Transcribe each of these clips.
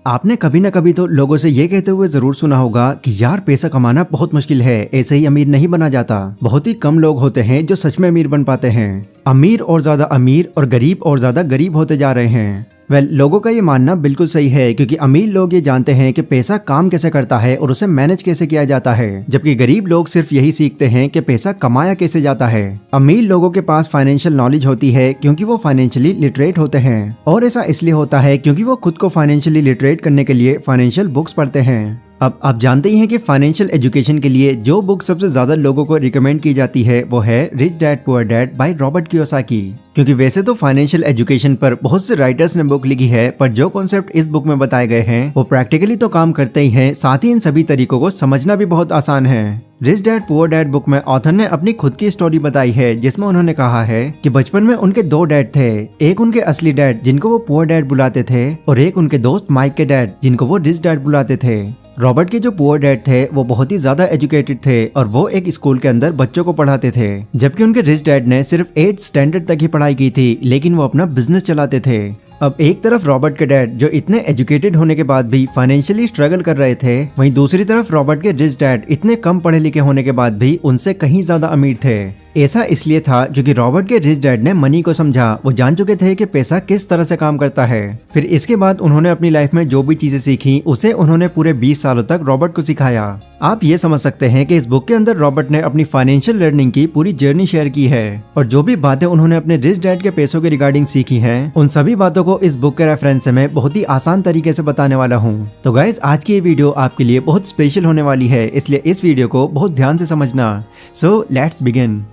आपने कभी ना कभी तो लोगों से ये कहते हुए जरूर सुना होगा कि यार पैसा कमाना बहुत मुश्किल है, ऐसे ही अमीर नहीं बना जाता। बहुत ही कम लोग होते हैं जो सच में अमीर बन पाते हैं। अमीर और ज्यादा अमीर और गरीब और ज्यादा गरीब होते जा रहे हैं। लोगों का ये मानना बिल्कुल सही है, क्योंकि अमीर लोग ये जानते हैं कि पैसा काम कैसे करता है और उसे मैनेज कैसे किया जाता है, जबकि गरीब लोग सिर्फ यही सीखते हैं कि पैसा कमाया कैसे जाता है। अमीर लोगों के पास फाइनेंशियल नॉलेज होती है क्योंकि वो फाइनेंशियली लिटरेट होते हैं, और ऐसा इसलिए होता है क्योंकि वो खुद को फाइनेंशियली लिटरेट करने के लिए फाइनेंशियल बुक्स पढ़ते हैं। अब आप जानते ही हैं कि फाइनेंशियल एजुकेशन के लिए जो बुक सबसे ज्यादा लोगों को रिकमेंड की जाती है वो है rich dad poor dad by Robert Kiyosaki. क्योंकि वैसे तो फाइनेंशियल एजुकेशन पर बहुत से राइटर्स ने बुक लिखी है, पर जो कॉन्सेप्ट इस बुक में बताए गए हैं वो प्रैक्टिकली तो काम करते ही हैं, साथ ही इन सभी तरीकों को समझना भी बहुत आसान है। Rich dad poor dad book में ऑथर ने अपनी खुद की स्टोरी बताई है, जिसमें उन्होंने कहा है कि बचपन में उनके दो डैड थे, एक उनके असली डैड जिनको वो पुअर डैड बुलाते थे, और एक उनके दोस्त माइक के डैड जिनको वो रिच डैड बुलाते थे। रॉबर्ट के जो पुअर डैड थे वो बहुत ही ज्यादा एजुकेटेड थे और वो एक स्कूल के अंदर बच्चों को पढ़ाते थे, जबकि उनके रिच डैड ने सिर्फ 8th स्टैंडर्ड तक ही पढ़ाई की थी, लेकिन वो अपना बिजनेस चलाते थे। अब एक तरफ रॉबर्ट के डैड जो इतने एजुकेटेड होने के बाद भी फाइनेंशियली स्ट्रगल कर रहे थे, वहीं दूसरी तरफ रॉबर्ट के रिच डैड इतने कम पढ़े लिखे होने के बाद भी उनसे कहीं ज्यादा अमीर थे। ऐसा इसलिए था क्योंकि रॉबर्ट के रिच डैड ने मनी को समझा, वो जान चुके थे कि पैसा किस तरह से काम करता है। फिर इसके बाद उन्होंने अपनी लाइफ में जो भी चीजें सीखी उसे उन्होंने पूरे 20 सालों तक रॉबर्ट को सिखाया। आप ये समझ सकते हैं कि इस बुक के अंदर रॉबर्ट ने अपनी फाइनेंशियल लर्निंग की पूरी जर्नी शेयर की है, और जो भी बातें उन्होंने अपने रिच डैड के पैसों के रिगार्डिंग सीखी हैं, उन सभी बातों को इस बुक के रेफरेंस से मैं बहुत ही आसान तरीके से बताने वाला हूँ। तो गाइस, आज की ये वीडियो आपके लिए बहुत स्पेशल होने वाली है, इसलिए इस वीडियो को बहुत ध्यान से समझना। So let's begin.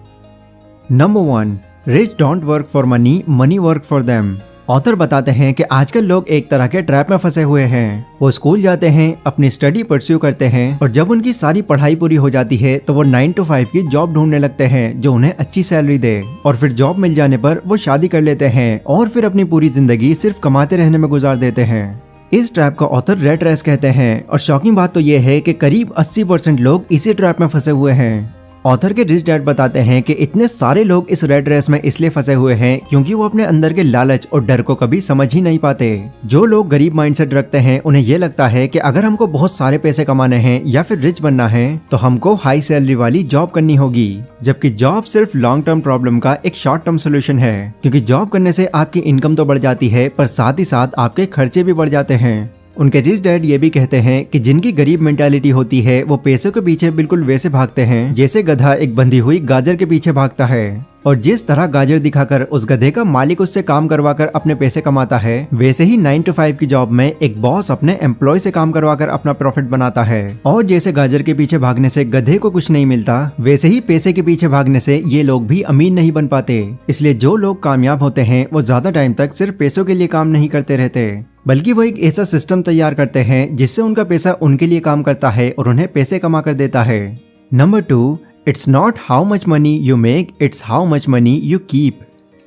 Number 1, rich don't work for money, money work for them. Author बताते हैं कि आजकल लोग एक तरह के ट्रैप में फंसे हुए हैं। वो स्कूल जाते हैं, अपनी स्टडी परस्यू करते हैं, और जब उनकी सारी पढ़ाई पूरी हो जाती है तो वो 9 to 5 की जॉब ढूंढने लगते हैं जो उन्हें अच्छी सैलरी दे, और फिर जॉब मिल जाने पर वो शादी कर लेते हैं और फिर अपनी पूरी जिंदगी सिर्फ कमाते रहने में गुजार देते हैं। इस ट्रैप का ऑथर रेट रेस कहते हैं, और शॉकिंग बात तो ये है कि करीब 80% लोग इसी ट्रैप में फंसे हुए हैं। ऑथर के रिच डैड बताते हैं कि इतने सारे लोग इस रेट रेस में इसलिए फंसे हुए हैं क्योंकि वो अपने अंदर के लालच और डर को कभी समझ ही नहीं पाते। जो लोग गरीब माइंडसेट रखते हैं उन्हें ये लगता है कि अगर हमको बहुत सारे पैसे कमाने हैं या फिर रिच बनना है तो हमको हाई सैलरी वाली जॉब करनी होगी, जबकि जॉब सिर्फ लॉन्ग टर्म प्रॉब्लम का एक शॉर्ट टर्म सोल्यूशन है। क्योंकि जॉब करने से आपकी इनकम तो बढ़ जाती है, पर साथ ही साथ आपके खर्चे भी बढ़ जाते हैं। उनके रिच डैड ये भी कहते हैं कि जिनकी गरीब मेंटालिटी होती है वो पैसों के पीछे बिल्कुल वैसे भागते हैं जैसे गधा एक बंधी हुई गाजर के पीछे भागता है, और जिस तरह गाजर दिखाकर उस गधे का मालिक उससे काम करवाकर अपने पैसे कमाता है, वैसे ही 9 to 5 की जॉब में एक बॉस अपने एम्प्लॉय से काम करवाकर अपना प्रॉफिट बनाता है। और जैसे गाजर के पीछे भागने से गधे को कुछ नहीं मिलता, वैसे ही पैसे के पीछे भागने से ये लोग भी अमीर नहीं बन पाते। इसलिए जो लोग कामयाब होते हैं वो ज्यादा टाइम तक सिर्फ पैसों के लिए काम नहीं करते रहते, बल्कि वो एक ऐसा सिस्टम तैयार करते हैं जिससे उनका पैसा उनके लिए काम करता है और उन्हें पैसे कमा कर देता है। Number 2, it's not how much money you make, it's how much money you keep.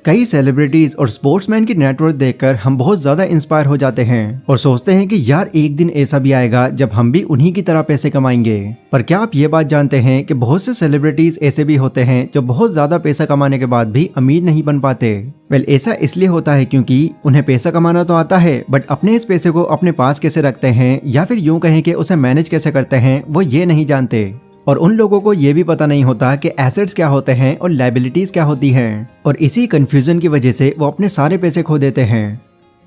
कई सेलिब्रिटीज और स्पोर्ट्समैन की नेटवर्थ देखकर हम बहुत ज्यादा इंस्पायर हो जाते हैं और सोचते हैं कि यार एक दिन ऐसा भी आएगा जब हम भी उन्हीं की तरह पैसे कमाएंगे। पर क्या आप ये बात जानते हैं कि बहुत से सेलिब्रिटीज ऐसे भी होते हैं जो बहुत ज्यादा पैसा कमाने के बाद भी अमीर नहीं बन पाते। ऐसा इसलिए होता है क्योंकि उन्हें पैसा कमाना तो आता है, बट अपने इस पैसे को अपने पास कैसे रखते हैं या फिर यूं कहें कि उसे मैनेज कैसे करते हैं वो ये नहीं जानते। और उन लोगों को ये भी पता नहीं होता कि एसेट्स क्या होते हैं और लायबिलिटीज क्या होती हैं, और इसी कंफ्यूजन की वजह से वो अपने सारे पैसे खो देते हैं।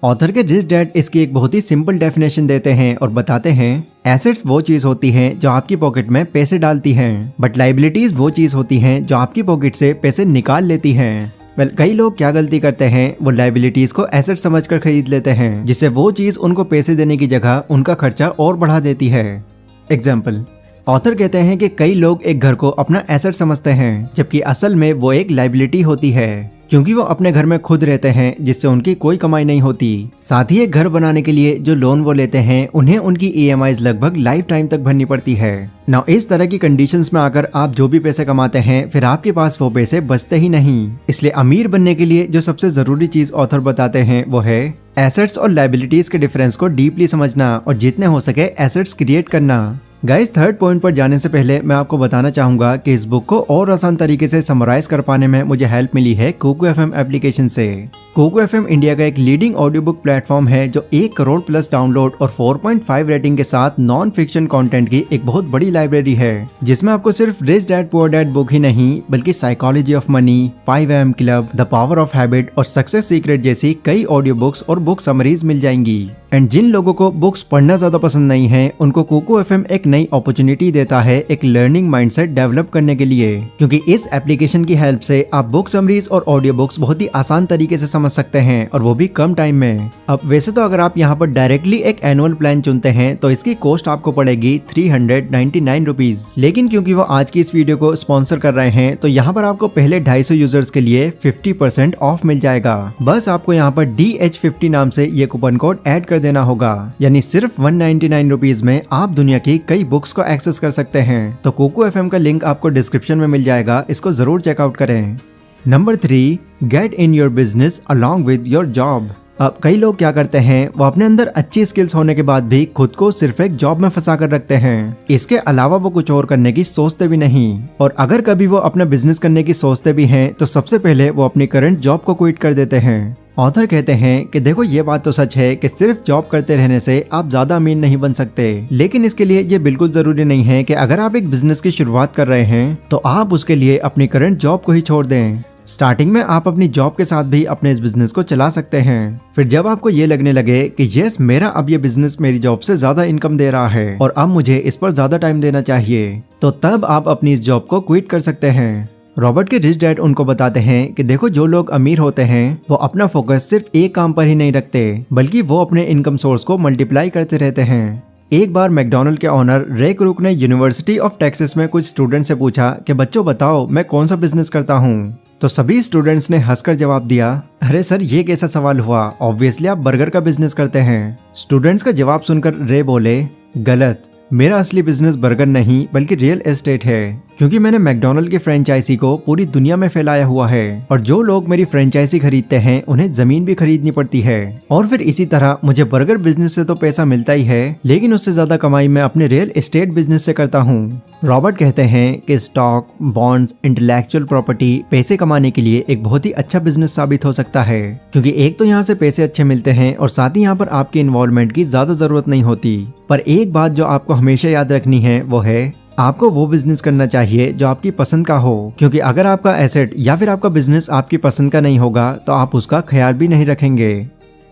ऑथर के रिच डैड इसकी एक बहुत ही सिंपल डेफिनेशन देते हैं और बताते हैं, एसेट्स वो चीज होती हैं जो आपकी पॉकेट में पैसे डालती हैं, बट लायबिलिटीज वो चीज होती हैं जो आपकी पॉकेट से पैसे निकाल लेती हैं। कई लोग क्या गलती करते हैं, वो लायबिलिटीज को एसेट समझकर खरीद लेते हैं, जिससे वो चीज उनको पैसे देने की जगह उनका खर्चा और बढ़ा देती है। एग्जाम्पल, ऑथर कहते हैं कि कई लोग एक घर को अपना एसेट समझते हैं, जबकि असल में वो एक लायबिलिटी होती है, क्योंकि वो अपने घर में खुद रहते हैं जिससे उनकी कोई कमाई नहीं होती। साथ ही एक घर बनाने के लिए जो लोन वो लेते हैं उन्हें उनकी EMIs लगभग लाइफ टाइम तक भरनी पड़ती है। नाउ इस तरह की कंडीशंस में आकर आप जो भी पैसे कमाते हैं फिर आपके पास वो पैसे बचते ही नहीं। इसलिए अमीर बनने के लिए जो सबसे जरूरी चीज ऑथर बताते हैं वो है एसेट्स और लायबिलिटीज के डिफरेंस को डीपली समझना और जितने हो सके एसेट्स क्रिएट करना। गाइस, थर्ड पॉइंट पर जाने से पहले मैं आपको बताना चाहूंगा कि इस बुक को और आसान तरीके से समराइज कर पाने में मुझे हेल्प मिली है कुकू FM एप्लीकेशन से। कोको एफएम इंडिया का एक लीडिंग ऑडियो बुक प्लेटफॉर्म है जो 1 करोड़ प्लस डाउनलोड और 4.5 रेटिंग के साथ नॉन फिक्शन कंटेंट की एक बहुत बड़ी लाइब्रेरी है, जिसमें आपको सिर्फ rich dad poor dad book ही नहीं बल्कि psychology of money, 5 AM club, the power of habit और सक्सेस सीक्रेट जैसी कई ऑडियो बुक्स और बुक समरीज मिल जाएंगी। एंड जिन लोगों को बुक्स पढ़ना ज्यादा पसंद नहीं है, उनको कोको एफएम एक नई अपॉर्चुनिटी देता है एक लर्निंग माइंडसेट डेवलप करने के लिए, क्योंकि इस एप्लीकेशन की हेल्प से आप बुक समरीज और ऑडियो बुक्स बहुत ही आसान तरीके से समझ सकते हैं, और वो भी कम टाइम में। अब वैसे तो अगर आप यहाँ पर डायरेक्टली एक एनुअल प्लान चुनते हैं तो इसकी कॉस्ट आपको पड़ेगी 399 रुपीज, लेकिन क्योंकि वो आज की इस वीडियो को स्पॉन्सर कर रहे हैं तो यहाँ पर आपको पहले 250 यूजर्स के लिए 50% ऑफ मिल जाएगा। बस आपको यहाँ पर DH50 नाम से ये कूपन कोड ऐड कर देना होगा, यानी सिर्फ 199 रुपीज में आप दुनिया की कई बुक्स को एक्सेस कर सकते हैं। तो कोको एफएम का लिंक आपको डिस्क्रिप्शन में मिल जाएगा, इसको जरूर चेकआउट करें। Number 3, get in your business along with your job. अब कई लोग क्या करते हैं, वो अपने अंदर अच्छी स्किल्स होने के बाद भी खुद को सिर्फ एक जॉब में फंसा कर रखते हैं। इसके अलावा वो कुछ और करने की सोचते भी नहीं, और अगर कभी वो अपना बिजनेस करने की सोचते भी हैं तो सबसे पहले वो अपनी करंट जॉब को क्विट कर देते हैं। ऑथर कहते हैं कि देखो, ये बात तो सच है कि सिर्फ जॉब करते रहने से आप ज्यादा अमीर नहीं बन सकते, लेकिन इसके लिए ये बिल्कुल जरूरी नहीं है कि अगर आप एक बिजनेस की शुरुआत कर रहे हैं तो आप उसके लिए अपनी करंट जॉब को ही छोड़ दें। स्टार्टिंग में आप अपनी जॉब के साथ भी अपने इस बिजनेस को चला सकते हैं। फिर जब आपको ये लगने लगे कि यस, मेरा अब ये बिजनेस मेरी जॉब से ज्यादा इनकम दे रहा है और अब मुझे इस पर ज्यादा टाइम देना चाहिए, तो तब आप अपनी इस जॉब को क्विट कर सकते हैं। रॉबर्ट के रिच डैड उनको बताते हैं कि देखो, जो लोग अमीर होते हैं वो अपना फोकस सिर्फ एक काम पर ही नहीं रखते, बल्कि वो अपने इनकम सोर्स को मल्टीप्लाई करते रहते हैं। एक बार मैकडॉनल्ड के ऑनर रे क्रूक ने यूनिवर्सिटी ऑफ टेक्सास में कुछ स्टूडेंट से पूछा कि बच्चों बताओ, मैं कौन सा बिजनेस करता हूँ। तो सभी स्टूडेंट्स ने हंसकर जवाब दिया, अरे सर, ये कैसा सवाल हुआ, ऑब्वियसली आप बर्गर का बिजनेस करते हैं। स्टूडेंट्स का जवाब सुनकर रे बोले, गलत, मेरा असली बिजनेस बर्गर नहीं बल्कि रियल एस्टेट है, क्योंकि मैंने मैकडॉनल्ड की फ्रेंचाइजी को पूरी दुनिया में फैलाया हुआ है, और जो लोग मेरी फ्रेंचाइजी खरीदते हैं उन्हें जमीन भी खरीदनी पड़ती है, और फिर इसी तरह मुझे बर्गर बिजनेस से तो पैसा मिलता ही है, लेकिन उससे ज्यादा कमाई मैं अपने रियल एस्टेट बिजनेस से करता हूँ। रॉबर्ट कहते हैं कि स्टॉक, बॉन्ड्स, इंटेलेक्चुअल प्रॉपर्टी पैसे कमाने के लिए एक बहुत ही अच्छा बिजनेस साबित हो सकता है, क्योंकि एक तो यहाँ से पैसे अच्छे मिलते हैं और साथ ही यहाँ पर आपकी इन्वॉल्वमेंट की ज्यादा जरूरत नहीं होती। पर एक बात जो आपको हमेशा याद रखनी है वो है, आपको वो बिजनेस करना चाहिए जो आपकी पसंद का हो, क्योंकि अगर आपका एसेट या फिर आपका बिजनेस आपकी पसंद का नहीं होगा तो आप उसका ख्याल भी नहीं रखेंगे।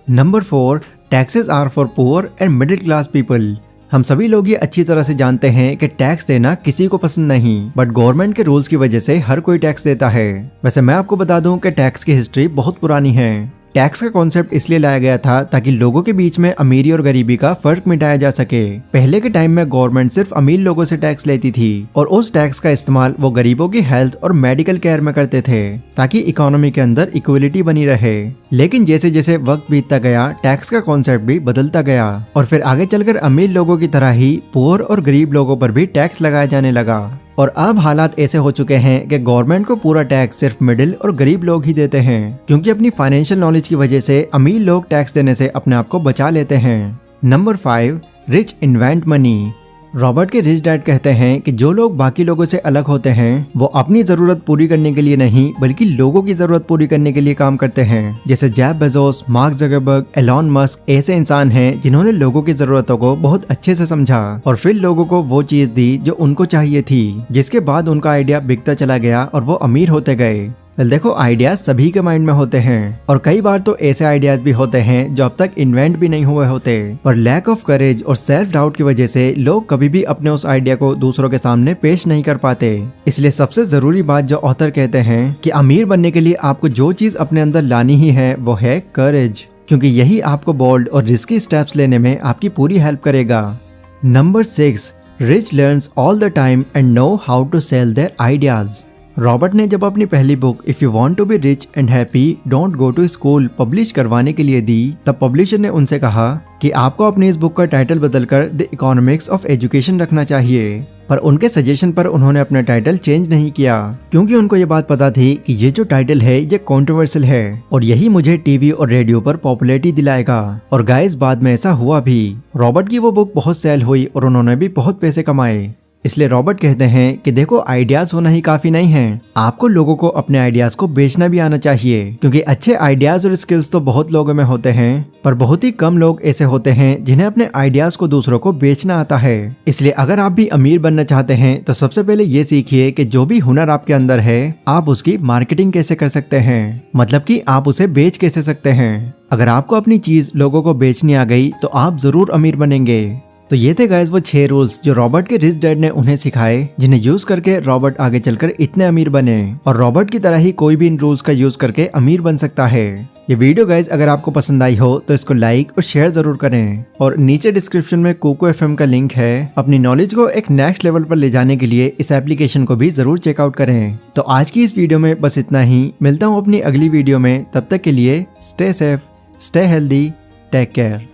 Number 4, taxes are for poor and middle class people. हम सभी लोग ये अच्छी तरह से जानते हैं कि टैक्स देना किसी को पसंद नहीं, बट गवर्नमेंट के रूल्स की वजह से हर कोई टैक्स देता है। वैसे मैं आपको बता दूं कि टैक्स की हिस्ट्री बहुत पुरानी है। टैक्स का कॉन्सेप्ट इसलिए लाया गया था ताकि लोगों के बीच में अमीरी और गरीबी का फर्क मिटाया जा सके। पहले के टाइम में गवर्नमेंट सिर्फ अमीर लोगों से टैक्स लेती थी, और उस टैक्स का इस्तेमाल वो गरीबों की हेल्थ और मेडिकल केयर में करते थे, ताकि इकोनॉमी के अंदर इक्वलिटी बनी रहे। लेकिन जैसे जैसे वक्त बीतता गया, टैक्स का कॉन्सेप्ट भी बदलता गया, और फिर आगे चलकर अमीर लोगों की तरह ही पुअर और गरीब लोगों पर भी टैक्स लगाया जाने लगा। और अब हालात ऐसे हो चुके हैं कि गवर्नमेंट को पूरा टैक्स सिर्फ मिडिल और गरीब लोग ही देते हैं, क्योंकि अपनी फाइनेंशियल नॉलेज की वजह से अमीर लोग टैक्स देने से अपने आप को बचा लेते हैं। Number 5, rich invent money. Robert के रिच डैड कहते हैं कि जो लोग बाकी लोगों से अलग होते हैं वो अपनी जरूरत पूरी करने के लिए नहीं बल्कि लोगों की जरूरत पूरी करने के लिए काम करते हैं। जैसे Jeff Bezos, mark Zuckerberg, Elon Musk ऐसे इंसान हैं जिन्होंने लोगों की जरूरतों को बहुत अच्छे से समझा और फिर लोगों को वो चीज दी जो उनको चाहिए थी, जिसके बाद उनका आइडिया बिकता चला गया और वो अमीर होते गए। देखो, आइडियाज सभी के माइंड में होते हैं, और कई बार तो ऐसे आइडियाज भी होते हैं जो अब तक इन्वेंट भी नहीं हुए होते, पर लैक ऑफ करेज और सेल्फ डाउट की वजह से लोग कभी भी अपने उस आइडिया को दूसरों के सामने पेश नहीं कर पाते। इसलिए सबसे जरूरी बात जो ऑथर कहते हैं कि अमीर बनने के लिए आपको जो चीज अपने अंदर लानी ही है वो है करेज, क्योंकि यही आपको बोल्ड और रिस्की स्टेप्स लेने में आपकी पूरी हेल्प करेगा। Number 6, rich learns all the time and know how to sell their ideas. Robert ने जब अपनी पहली book if you want to be rich and happy don't go to school publish करवाने के लिए दी, तब पब्लिशर ने उनसे कहा कि आपको अपनी इस बुक का टाइटल बदलकर द इकोनॉमिक्स ऑफ एजुकेशन रखना चाहिए। पर उनके सजेशन पर उन्होंने अपना टाइटल चेंज नहीं किया, क्योंकि उनको ये बात पता थी कि ये जो टाइटल है ये कंट्रोवर्शियल है और यही मुझे टीवी और रेडियो पर पॉपुलैरिटी दिलाएगा। और गाइस, बाद में ऐसा हुआ भी। रॉबर्ट की वो बुक बहुत सेल हुई और उन्होंने भी बहुत पैसे कमाए। इसलिए रॉबर्ट कहते हैं कि देखो, आइडियाज होना ही काफी नहीं है, आपको लोगों को अपने आइडियाज को बेचना भी आना चाहिए, क्योंकि अच्छे आइडियाज और स्किल्स तो बहुत लोगों में होते हैं, पर बहुत ही कम लोग ऐसे होते हैं जिन्हें अपने आइडियाज को दूसरों को बेचना आता है। इसलिए अगर आप भी अमीर बनना चाहते हैं तो सबसे पहले ये सीखिए कि जो भी हुनर आपके अंदर है, आप उसकी मार्केटिंग कैसे कर सकते हैं, मतलब कि आप उसे बेच कैसे सकते हैं। अगर आपको अपनी चीज लोगों को बेचनी आ गई तो आप जरूर अमीर बनेंगे। तो ये थे गाइस वो 6 रूल्स जो रॉबर्ट के रिच डैड ने उन्हें सिखाए, जिन्हें यूज करके रॉबर्ट आगे चलकर इतने अमीर बने, और रॉबर्ट की तरह ही कोई भी इन रूल्स का यूज करके अमीर बन सकता है। ये वीडियो गाइस अगर आपको पसंद आई हो तो इसको लाइक और शेयर जरूर करें, और नीचे डिस्क्रिप्शन में कोको एफएम का लिंक है। अपनी नॉलेज को एक नेक्स्ट लेवल पर ले जाने के लिए इस एप्लीकेशन को भी जरूर चेकआउट करें। तो आज की इस वीडियो में बस इतना ही, मिलता हूँ अपनी अगली वीडियो में, तब तक के लिए stay safe, stay healthy, take care.